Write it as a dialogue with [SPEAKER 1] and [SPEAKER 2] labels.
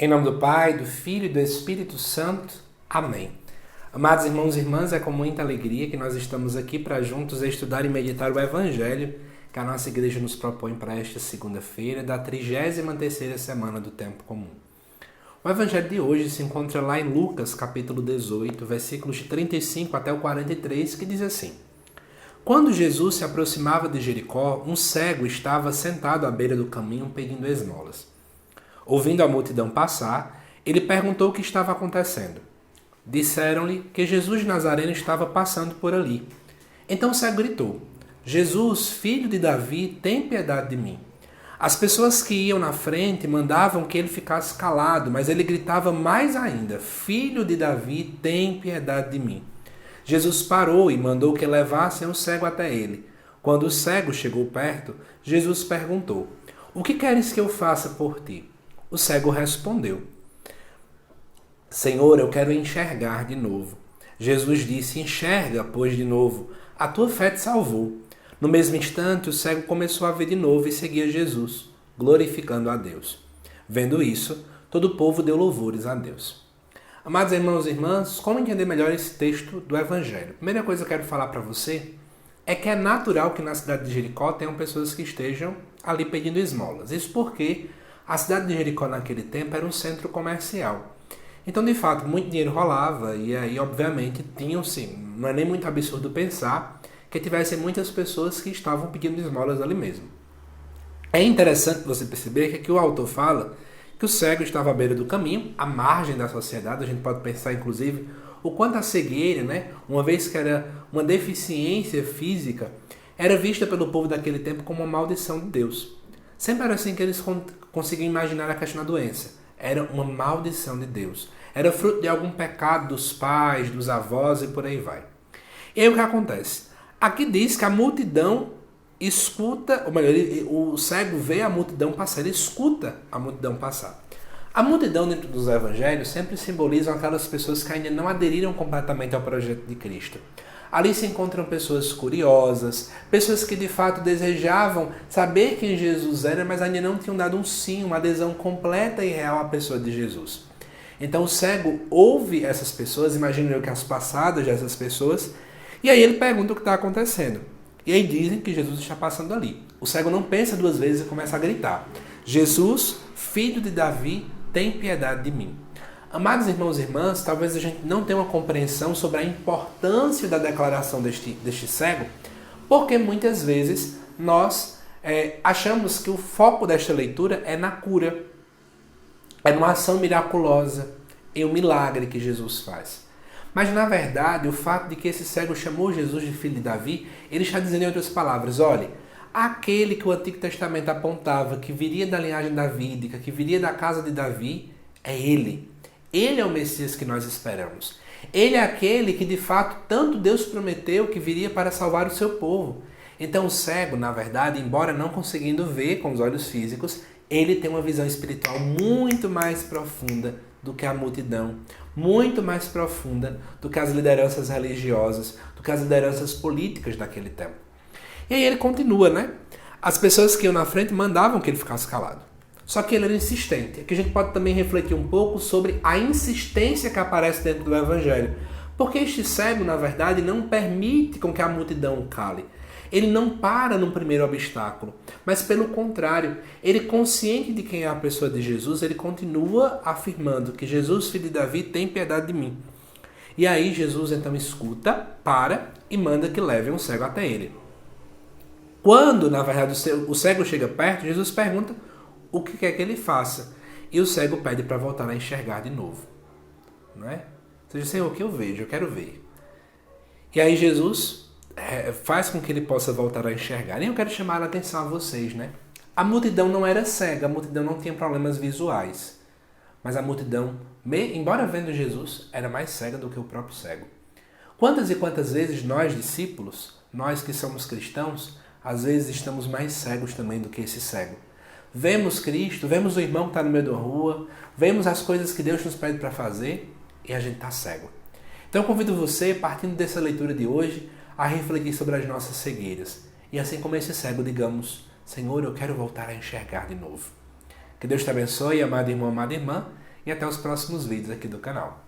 [SPEAKER 1] Em nome do Pai, do Filho e do Espírito Santo. Amém. Amados irmãos e irmãs, é com muita alegria que nós estamos aqui para juntos estudar e meditar o Evangelho que a nossa igreja nos propõe para esta segunda-feira da 33ª semana do Tempo Comum. O Evangelho de hoje se encontra lá em Lucas, capítulo 18, versículos de 35 até o 43, que diz assim: Quando Jesus se aproximava de Jericó, um cego estava sentado à beira do caminho pedindo esmolas. Ouvindo a multidão passar, ele perguntou o que estava acontecendo. Disseram-lhe que Jesus de Nazareno estava passando por ali. Então o cego gritou: Jesus, filho de Davi, tem piedade de mim. As pessoas que iam na frente mandavam que ele ficasse calado, mas ele gritava mais ainda: Filho de Davi, tem piedade de mim. Jesus parou e mandou que levassem o cego até ele. Quando o cego chegou perto, Jesus perguntou: O que queres que eu faça por ti? O cego respondeu: Senhor, eu quero enxergar de novo. Jesus disse: Enxerga, pois, de novo. A tua fé te salvou. No mesmo instante, o cego começou a ver de novo e seguia Jesus, glorificando a Deus. Vendo isso, todo o povo deu louvores a Deus. Amados irmãos e irmãs, como entender melhor esse texto do Evangelho? A primeira coisa que eu quero falar para você é que é natural que na cidade de Jericó tenham pessoas que estejam ali pedindo esmolas. Isso porque a cidade de Jericó naquele tempo era um centro comercial. Então, de fato, muito dinheiro rolava e aí, obviamente, tinham-se, não é nem muito absurdo pensar que tivessem muitas pessoas que estavam pedindo esmolas ali mesmo. É interessante você perceber que aqui o autor fala que o cego estava à beira do caminho, à margem da sociedade. A gente pode pensar, inclusive, o quanto a cegueira, uma vez que era uma deficiência física, era vista pelo povo daquele tempo como uma maldição de Deus. Sempre era assim que eles conseguiam imaginar a questão da doença. Era uma maldição de Deus. Era fruto de algum pecado dos pais, dos avós e por aí vai. E aí o que acontece? Aqui diz que a multidão escuta, ou melhor, o cego vê a multidão passar, ele escuta a multidão passar. A multidão dentro dos evangelhos sempre simbolizam aquelas pessoas que ainda não aderiram completamente ao projeto de Cristo. Ali se encontram pessoas curiosas, pessoas que de fato desejavam saber quem Jesus era, mas ainda não tinham dado um sim, uma adesão completa e real à pessoa de Jesus. Então o cego ouve essas pessoas, imagino eu que as passadas dessas pessoas, e aí ele pergunta o que está acontecendo. E aí dizem que Jesus está passando ali. O cego não pensa duas vezes e começa a gritar: Jesus, filho de Davi, tem piedade de mim. Amados irmãos e irmãs, talvez a gente não tenha uma compreensão sobre a importância da declaração deste cego, porque muitas vezes nós achamos que o foco desta leitura é na cura, é numa ação miraculosa, em um milagre que Jesus faz. Mas na verdade, o fato de que esse cego chamou Jesus de filho de Davi, ele está dizendo em outras palavras: olhe, aquele que o Antigo Testamento apontava que viria da linhagem davídica, que viria da casa de Davi, é ele. Ele é o Messias que nós esperamos. Ele é aquele que de fato tanto Deus prometeu que viria para salvar o seu povo. Então o cego, na verdade, embora não conseguindo ver com os olhos físicos, ele tem uma visão espiritual muito mais profunda do que a multidão, muito mais profunda do que as lideranças religiosas, do que as lideranças políticas daquele tempo. E aí ele continua, As pessoas que iam na frente mandavam que ele ficasse calado. Só que ele era insistente. Aqui a gente pode também refletir um pouco sobre a insistência que aparece dentro do Evangelho. Porque este cego, na verdade, não permite com que a multidão o cale. Ele não para no primeiro obstáculo, mas pelo contrário, ele consciente de quem é a pessoa de Jesus, ele continua afirmando que Jesus, filho de Davi, tem piedade de mim. E aí Jesus então escuta, para e manda que levem o cego até ele. Quando, na verdade, o cego chega perto, Jesus pergunta o que quer que ele faça. E o cego pede para voltar a enxergar de novo. Não é? Ou seja, Senhor, o que eu vejo? Eu quero ver. E aí Jesus faz com que ele possa voltar a enxergar. E eu quero chamar a atenção a vocês, A multidão não era cega, a multidão não tinha problemas visuais. Mas a multidão, embora vendo Jesus, era mais cega do que o próprio cego. Quantas e quantas vezes nós, discípulos, nós que somos cristãos, às vezes estamos mais cegos também do que esse cego. Vemos Cristo, vemos o irmão que está no meio da rua, vemos as coisas que Deus nos pede para fazer e a gente está cego. Então eu convido você, partindo dessa leitura de hoje, a refletir sobre as nossas cegueiras. E assim como esse cego, digamos: Senhor, eu quero voltar a enxergar de novo. Que Deus te abençoe, amado irmão, amada irmã, e até os próximos vídeos aqui do canal.